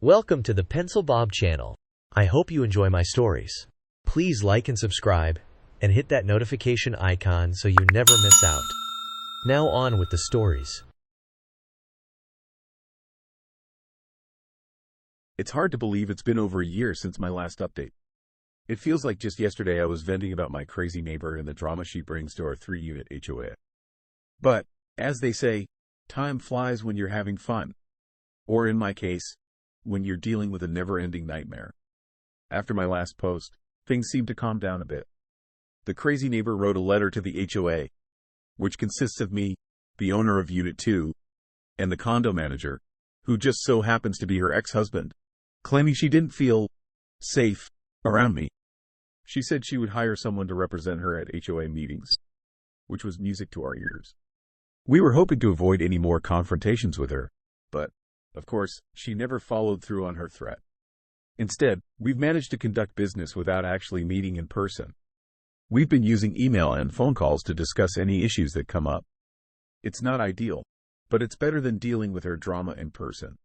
Welcome to the Pencil Bob channel. I hope you enjoy my stories. Please like and subscribe, and hit that notification icon so you never miss out. Now on with the stories. It's hard to believe it's been over a year since my last update. It feels like just yesterday I was venting about my crazy neighbor and the drama she brings to our 3-unit HOA. But, as they say, time flies when you're having fun. Or in my case, when you're dealing with a never-ending nightmare. After my last post, things seemed to calm down a bit. The crazy neighbor wrote a letter to the HOA, which consists of me, the owner of Unit 2, and the condo manager, who just so happens to be her ex-husband, claiming she didn't feel safe around me. She said she would hire someone to represent her at HOA meetings, which was music to our ears. We were hoping to avoid any more confrontations with her, but, of course, she never followed through on her threat. Instead, we've managed to conduct business without actually meeting in person. We've been using email and phone calls to discuss any issues that come up. It's not ideal, but it's better than dealing with her drama in person.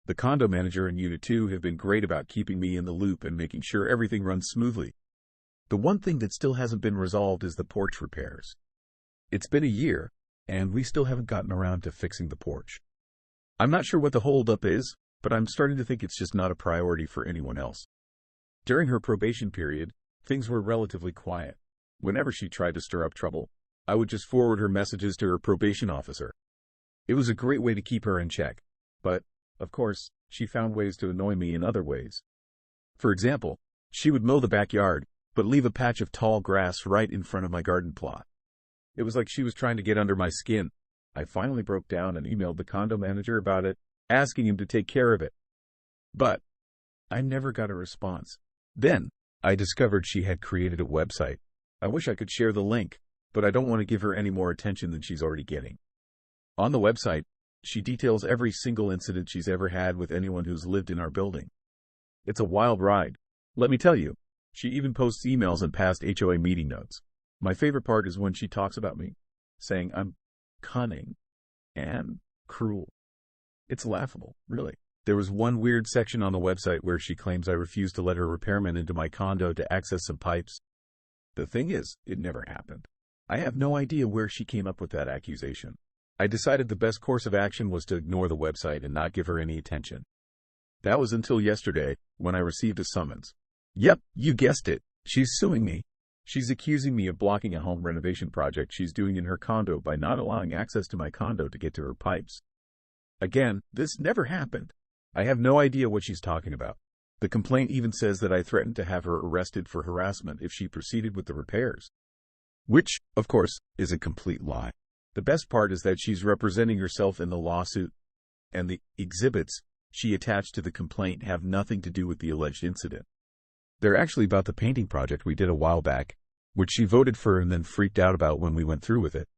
The condo manager and Unit 2 have been great about keeping me in the loop and making sure everything runs smoothly. The one thing that still hasn't been resolved is the porch repairs. It's been a year, and we still haven't gotten around to fixing the porch. I'm not sure what the holdup is, but I'm starting to think it's just not a priority for anyone else. During her probation period, things were relatively quiet. Whenever she tried to stir up trouble, I would just forward her messages to her probation officer. It was a great way to keep her in check, but, of course, she found ways to annoy me in other ways. For example, she would mow the backyard, but leave a patch of tall grass right in front of my garden plot. It was like she was trying to get under my skin. I finally broke down and emailed the condo manager about it, asking him to take care of it. But I never got a response. Then, I discovered she had created a website. I wish I could share the link, but I don't want to give her any more attention than she's already getting. On the website, she details every single incident she's ever had with anyone who's lived in our building. It's a wild ride. Let me tell you, she even posts emails and past HOA meeting notes. My favorite part is when she talks about me, saying I'm cunning and cruel. It's laughable, really. There was one weird section on the website where she claims I refused to let her repairman into my condo to access some pipes. The thing is, it never happened. I have no idea where she came up with that accusation. I decided the best course of action was to ignore the website and not give her any attention. That was until yesterday, when I received a summons. Yep, you guessed it. She's suing me. She's accusing me of blocking a home renovation project she's doing in her condo by not allowing access to my condo to get to her pipes. Again, this never happened. I have no idea what she's talking about. The complaint even says that I threatened to have her arrested for harassment if she proceeded with the repairs. Which, of course, is a complete lie. The best part is that she's representing herself in the lawsuit, and the exhibits she attached to the complaint have nothing to do with the alleged incident. They're actually about the painting project we did a while back, which she voted for and then freaked out about when we went through with it.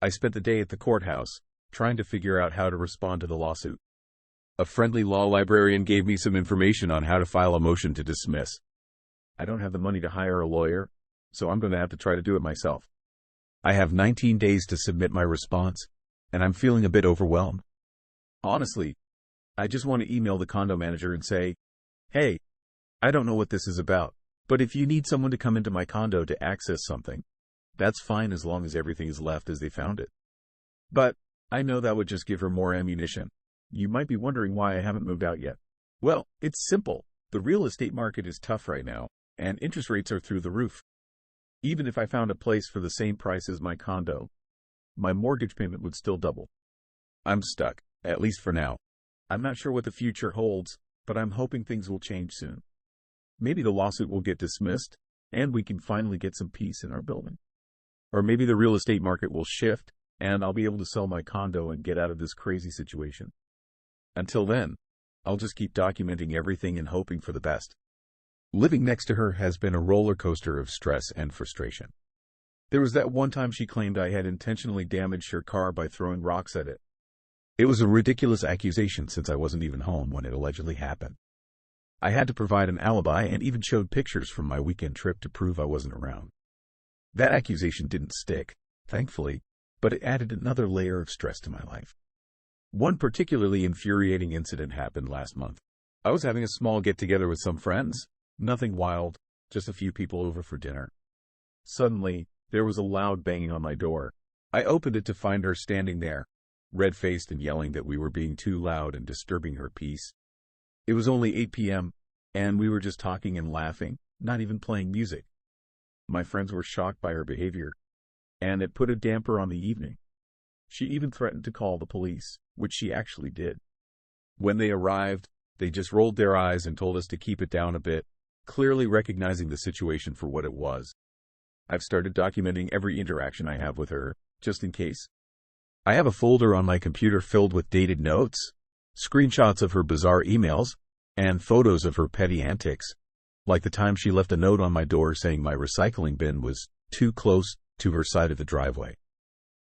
I spent the day at the courthouse, trying to figure out how to respond to the lawsuit. A friendly law librarian gave me some information on how to file a motion to dismiss. I don't have the money to hire a lawyer, so I'm going to have to try to do it myself. I have 19 days to submit my response, and I'm feeling a bit overwhelmed. Honestly, I just want to email the condo manager and say, hey, I don't know what this is about, but if you need someone to come into my condo to access something, that's fine as long as everything is left as they found it. But I know that would just give her more ammunition. You might be wondering why I haven't moved out yet. Well, it's simple. The real estate market is tough right now, and interest rates are through the roof. Even if I found a place for the same price as my condo, my mortgage payment would still double. I'm stuck, at least for now. I'm not sure what the future holds, but I'm hoping things will change soon. Maybe the lawsuit will get dismissed, and we can finally get some peace in our building. Or maybe the real estate market will shift, and I'll be able to sell my condo and get out of this crazy situation. Until then, I'll just keep documenting everything and hoping for the best. Living next to her has been a roller coaster of stress and frustration. There was that one time she claimed I had intentionally damaged her car by throwing rocks at it. It was a ridiculous accusation since I wasn't even home when it allegedly happened. I had to provide an alibi and even showed pictures from my weekend trip to prove I wasn't around. That accusation didn't stick, thankfully, but it added another layer of stress to my life. One particularly infuriating incident happened last month. I was having a small get-together with some friends. Nothing wild, just a few people over for dinner. Suddenly, there was a loud banging on my door. I opened it to find her standing there, red-faced and yelling that we were being too loud and disturbing her peace. It was only 8 p.m., and we were just talking and laughing, not even playing music. My friends were shocked by her behavior, and it put a damper on the evening. She even threatened to call the police, which she actually did. When they arrived, they just rolled their eyes and told us to keep it down a bit, clearly recognizing the situation for what it was. I've started documenting every interaction I have with her, just in case. I have a folder on my computer filled with dated notes, screenshots of her bizarre emails, and photos of her petty antics, like the time she left a note on my door saying my recycling bin was too close to her side of the driveway.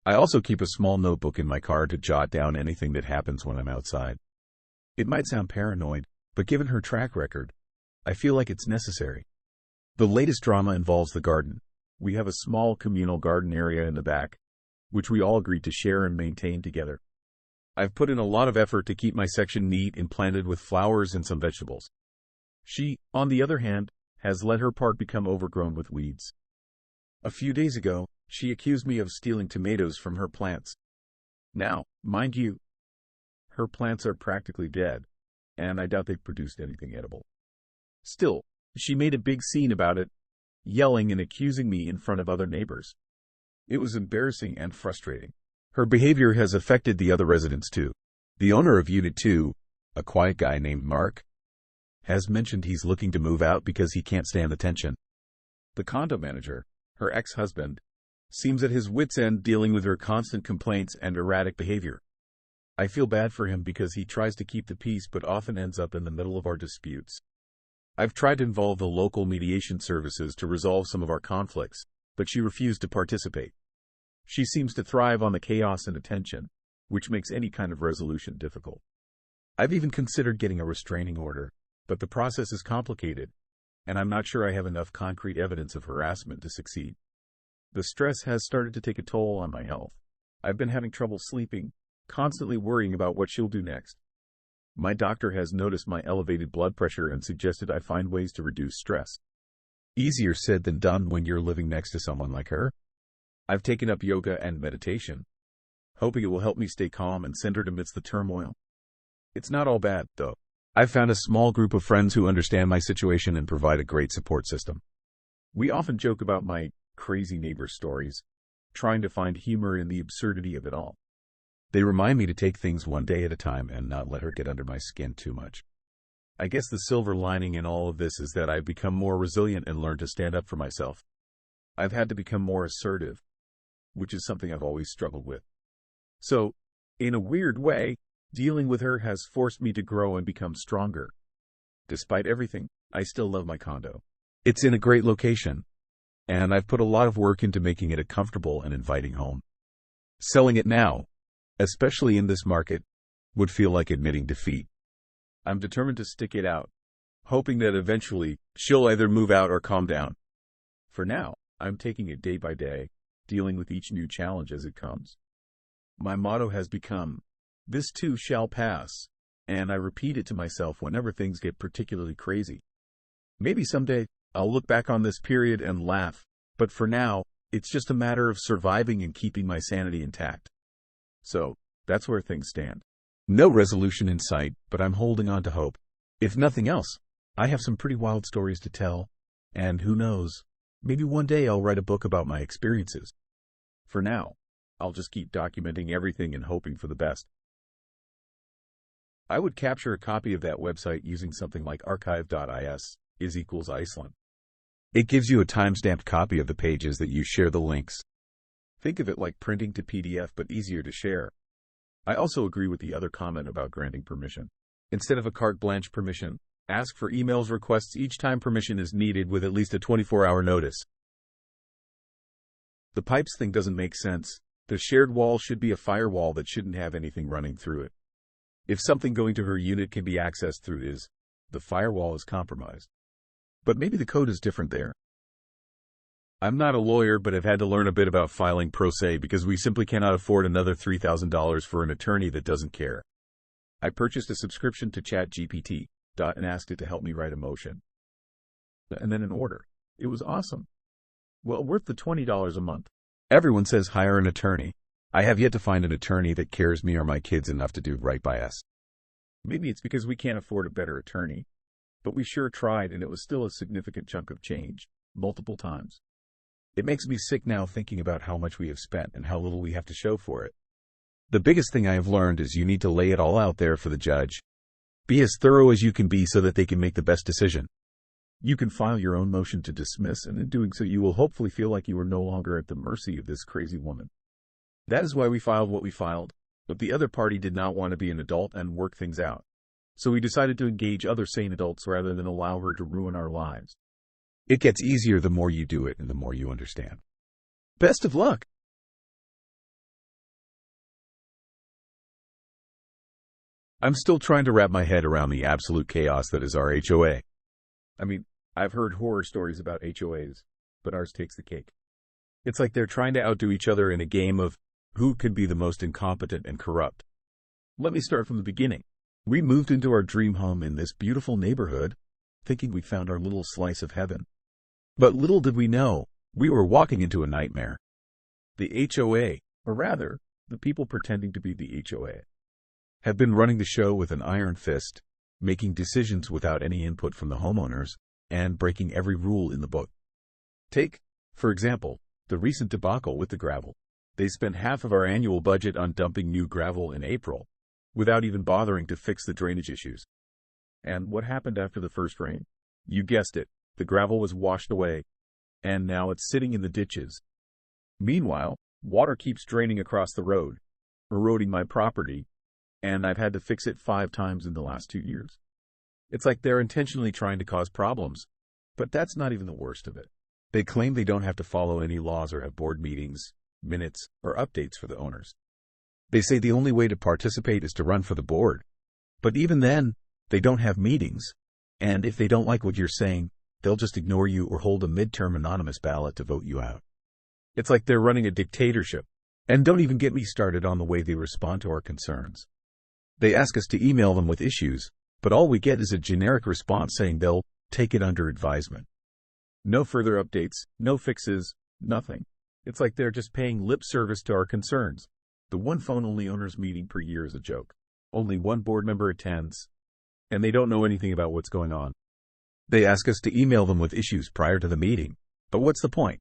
I also keep a small notebook in my car to jot down anything that happens when I'm outside. It might sound paranoid, but given her track record, I feel like it's necessary. The latest drama involves the garden. We have a small communal garden area in the back, which we all agreed to share and maintain together. I've put in a lot of effort to keep my section neat and planted with flowers and some vegetables. She, on the other hand, has let her part become overgrown with weeds. A few days ago, she accused me of stealing tomatoes from her plants. Now, mind you, her plants are practically dead, and I doubt they've produced anything edible. Still, she made a big scene about it, yelling and accusing me in front of other neighbors. It was embarrassing and frustrating. Her behavior has affected the other residents too. The owner of Unit 2, a quiet guy named Mark, has mentioned he's looking to move out because he can't stand the tension. The condo manager, her ex-husband, seems at his wit's end dealing with her constant complaints and erratic behavior. I feel bad for him because he tries to keep the peace but often ends up in the middle of our disputes. I've tried to involve the local mediation services to resolve some of our conflicts, but she refused to participate. She seems to thrive on the chaos and attention, which makes any kind of resolution difficult. I've even considered getting a restraining order, but the process is complicated, and I'm not sure I have enough concrete evidence of harassment to succeed. The stress has started to take a toll on my health. I've been having trouble sleeping, constantly worrying about what she'll do next. My doctor has noticed my elevated blood pressure and suggested I find ways to reduce stress. Easier said than done when you're living next to someone like her. I've taken up yoga and meditation, hoping it will help me stay calm and centered amidst the turmoil. It's not all bad, though. I've found a small group of friends who understand my situation and provide a great support system. We often joke about my crazy neighbor stories, trying to find humor in the absurdity of it all. They remind me to take things one day at a time and not let her get under my skin too much. I guess the silver lining in all of this is that I've become more resilient and learned to stand up for myself. I've had to become more assertive, which is something I've always struggled with. So, in a weird way, dealing with her has forced me to grow and become stronger. Despite everything, I still love my condo. It's in a great location, and I've put a lot of work into making it a comfortable and inviting home. Selling it now, especially in this market, would feel like admitting defeat. I'm determined to stick it out, hoping that eventually she'll either move out or calm down. For now, I'm taking it day by day, dealing with each new challenge as it comes. My motto has become, "This too shall pass," and I repeat it to myself whenever things get particularly crazy. Maybe someday, I'll look back on this period and laugh, but for now, it's just a matter of surviving and keeping my sanity intact. So, that's where things stand. No resolution in sight, but I'm holding on to hope. If nothing else, I have some pretty wild stories to tell, and who knows, maybe one day I'll write a book about my experiences. For now, I'll just keep documenting everything and hoping for the best. I would capture a copy of that website using something like archive.is = Iceland. It gives you a time-stamped copy of the pages that you share the links. Think of it like printing to PDF but easier to share. I also agree with the other comment about granting permission. Instead of a carte blanche permission, ask for emails requests each time permission is needed with at least a 24-hour notice. The pipes thing doesn't make sense. The shared wall should be a firewall that shouldn't have anything running through it. If something going to her unit can be accessed through it, the firewall is compromised. But maybe the code is different there. I'm not a lawyer, but have had to learn a bit about filing pro se because we simply cannot afford another $3,000 for an attorney that doesn't care. I purchased a subscription to ChatGPT, and asked it to help me write a motion. And then an order. It was awesome. Well, worth the $20 a month. Everyone says hire an attorney. I have yet to find an attorney that cares me or my kids enough to do right by us. Maybe it's because we can't afford a better attorney, but we sure tried, and it was still a significant chunk of change, multiple times. It makes me sick now thinking about how much we have spent and how little we have to show for it. The biggest thing I have learned is you need to lay it all out there for the judge. Be as thorough as you can be so that they can make the best decision. You can file your own motion to dismiss, and in doing so you will hopefully feel like you are no longer at the mercy of this crazy woman. That is why we filed what we filed, but the other party did not want to be an adult and work things out. So we decided to engage other sane adults rather than allow her to ruin our lives. It gets easier the more you do it and the more you understand. Best of luck! I'm still trying to wrap my head around the absolute chaos that is our HOA. I mean, I've heard horror stories about HOAs, but ours takes the cake. It's like they're trying to outdo each other in a game of who can be the most incompetent and corrupt. Let me start from the beginning. We moved into our dream home in this beautiful neighborhood, thinking we found our little slice of heaven. But little did we know, we were walking into a nightmare. The HOA, or rather, the people pretending to be the HOA, have been running the show with an iron fist, making decisions without any input from the homeowners, and breaking every rule in the book. Take, for example, the recent debacle with the gravel. They spent half of our annual budget on dumping new gravel in April, without even bothering to fix the drainage issues. And what happened after the first rain? You guessed it, the gravel was washed away, and now it's sitting in the ditches. Meanwhile, water keeps draining across the road, eroding my property, and I've had to fix it 5 times in the last 2 years. It's like they're intentionally trying to cause problems, but that's not even the worst of it. They claim they don't have to follow any laws or have board meetings, minutes, or updates for the owners. They say the only way to participate is to run for the board. But even then, they don't have meetings, and if they don't like what you're saying, they'll just ignore you or hold a midterm anonymous ballot to vote you out. It's like they're running a dictatorship. And don't even get me started on the way they respond to our concerns. They ask us to email them with issues, but all we get is a generic response saying they'll take it under advisement. No further updates, no fixes, nothing. It's like they're just paying lip service to our concerns. The one phone-only owners meeting per year is a joke. Only one board member attends, and they don't know anything about what's going on. They ask us to email them with issues prior to the meeting, but what's the point?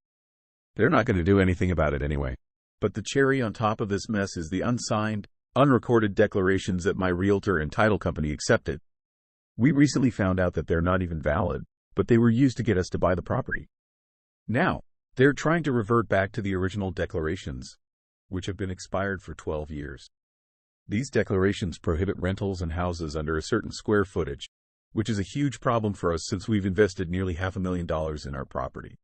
They're not going to do anything about it anyway. But the cherry on top of this mess is the unsigned, unrecorded declarations that my realtor and title company accepted. We recently found out that they're not even valid, but they were used to get us to buy the property. Now, they're trying to revert back to the original declarations, which have been expired for 12 years. These declarations prohibit rentals and houses under a certain square footage, which is a huge problem for us since we've invested nearly $500,000 in our property.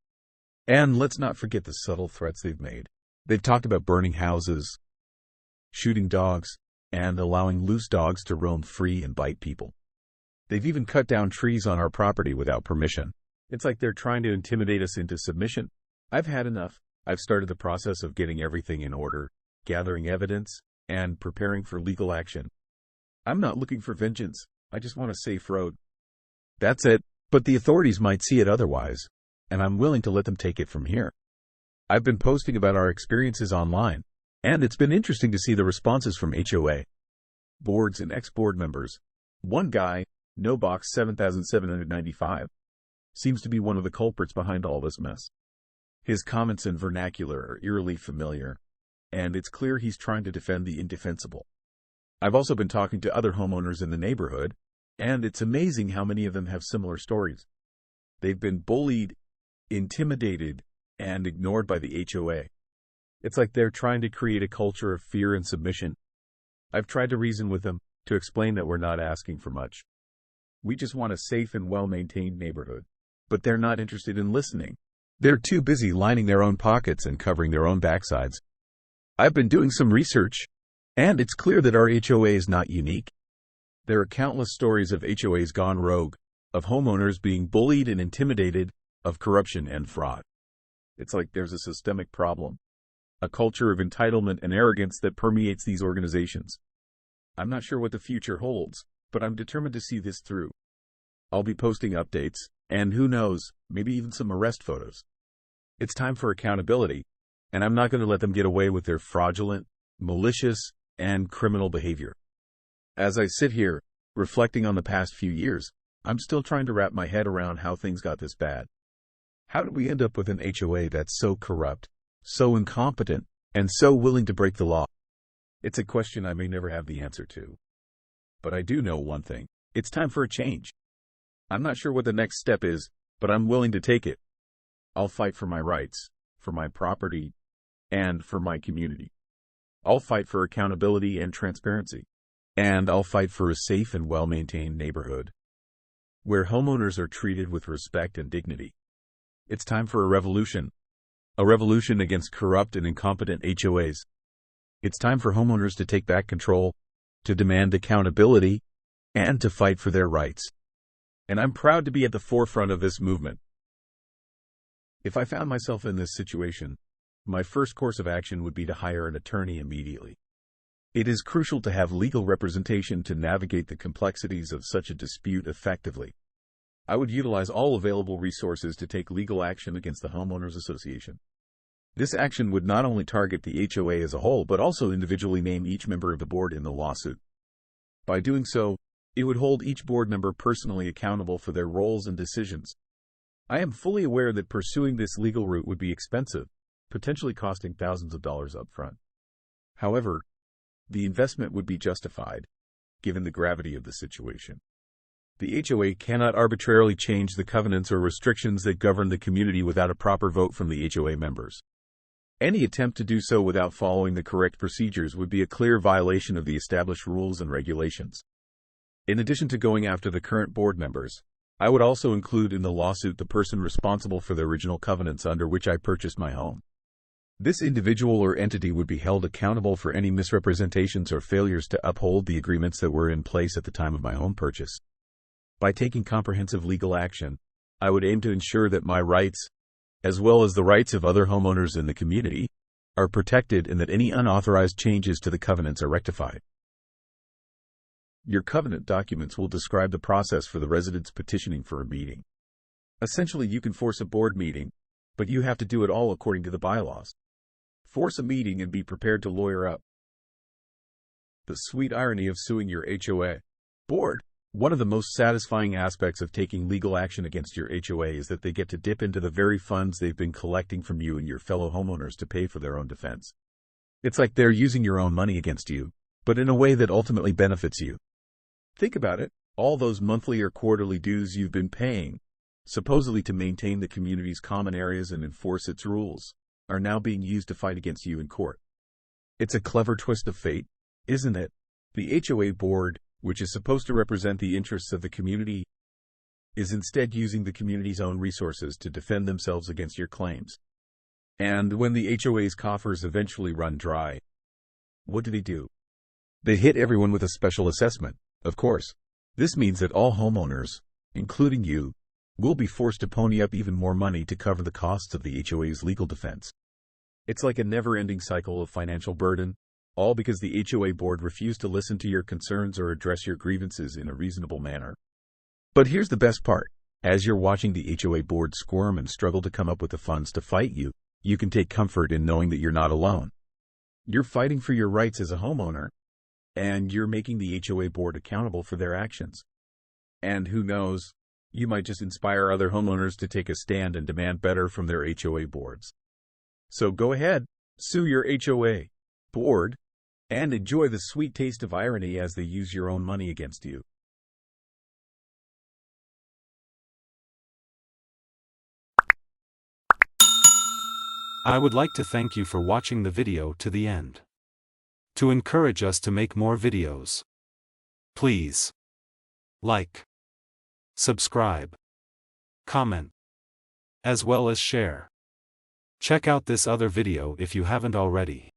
And let's not forget the subtle threats they've made. They've talked about burning houses, shooting dogs, and allowing loose dogs to roam free and bite people. They've even cut down trees on our property without permission. It's like they're trying to intimidate us into submission. I've had enough. I've started the process of getting everything in order, gathering evidence, and preparing for legal action. I'm not looking for vengeance. I just want a safe road. That's it, but the authorities might see it otherwise, and I'm willing to let them take it from here. I've been posting about our experiences online, and it's been interesting to see the responses from HOA boards and ex-board members. One guy, No Box 7795, seems to be one of the culprits behind all this mess. His comments and vernacular are eerily familiar, and it's clear he's trying to defend the indefensible. I've also been talking to other homeowners in the neighborhood, and it's amazing how many of them have similar stories. They've been bullied, intimidated, and ignored by the HOA. It's like they're trying to create a culture of fear and submission. I've tried to reason with them, to explain that we're not asking for much. We just want a safe and well-maintained neighborhood. But they're not interested in listening. They're too busy lining their own pockets and covering their own backsides. I've been doing some research, and it's clear that our HOA is not unique. There are countless stories of HOAs gone rogue, of homeowners being bullied and intimidated, of corruption and fraud. It's like there's a systemic problem, a culture of entitlement and arrogance that permeates these organizations. I'm not sure what the future holds, but I'm determined to see this through. I'll be posting updates, and who knows, maybe even some arrest photos. It's time for accountability, and I'm not going to let them get away with their fraudulent, malicious, and criminal behavior. As I sit here, reflecting on the past few years, I'm still trying to wrap my head around how things got this bad. How did we end up with an HOA that's so corrupt, so incompetent, and so willing to break the law? It's a question I may never have the answer to. But I do know one thing. It's time for a change. I'm not sure what the next step is, but I'm willing to take it. I'll fight for my rights, for my property, and for my community. I'll fight for accountability and transparency. And I'll fight for a safe and well-maintained neighborhood, where homeowners are treated with respect and dignity. It's time for a revolution against corrupt and incompetent HOAs. It's time for homeowners to take back control, to demand accountability, and to fight for their rights. And I'm proud to be at the forefront of this movement. If I found myself in this situation, my first course of action would be to hire an attorney immediately. It is crucial to have legal representation to navigate the complexities of such a dispute effectively. I would utilize all available resources to take legal action against the homeowners association. This action would not only target the HOA as a whole, but also individually name each member of the board in the lawsuit. By doing so, it would hold each board member personally accountable for their roles and decisions. I am fully aware that pursuing this legal route would be expensive, potentially costing thousands of dollars up front. However, the investment would be justified, given the gravity of the situation. The HOA cannot arbitrarily change the covenants or restrictions that govern the community without a proper vote from the HOA members. Any attempt to do so without following the correct procedures would be a clear violation of the established rules and regulations. In addition to going after the current board members, I would also include in the lawsuit the person responsible for the original covenants under which I purchased my home. This individual or entity would be held accountable for any misrepresentations or failures to uphold the agreements that were in place at the time of my home purchase. By taking comprehensive legal action, I would aim to ensure that my rights, as well as the rights of other homeowners in the community, are protected and that any unauthorized changes to the covenants are rectified. Your covenant documents will describe the process for the residents petitioning for a meeting. Essentially, you can force a board meeting, but you have to do it all according to the bylaws. Force a meeting and be prepared to lawyer up. The sweet irony of suing your HOA board. One of the most satisfying aspects of taking legal action against your HOA is that they get to dip into the very funds they've been collecting from you and your fellow homeowners to pay for their own defense. It's like they're using your own money against you, but in a way that ultimately benefits you. Think about it. All those monthly or quarterly dues you've been paying, supposedly to maintain the community's common areas and enforce its rules, are now being used to fight against you in court. It's a clever twist of fate, isn't it? The HOA board, which is supposed to represent the interests of the community, is instead using the community's own resources to defend themselves against your claims. And when the HOA's coffers eventually run dry, what do? They hit everyone with a special assessment, of course. This means that all homeowners, including you, will be forced to pony up even more money to cover the costs of the HOA's legal defense. It's like a never-ending cycle of financial burden, all because the HOA board refused to listen to your concerns or address your grievances in a reasonable manner. But here's the best part. As you're watching the HOA board squirm and struggle to come up with the funds to fight you, you can take comfort in knowing that you're not alone. You're fighting for your rights as a homeowner, and you're making the HOA board accountable for their actions. And who knows, you might just inspire other homeowners to take a stand and demand better from their HOA boards. So go ahead, sue your HOA board, and enjoy the sweet taste of irony as they use your own money against you. I would like to thank you for watching the video to the end. To encourage us to make more videos, please like, subscribe, comment, as well as share. Check out this other video if you haven't already.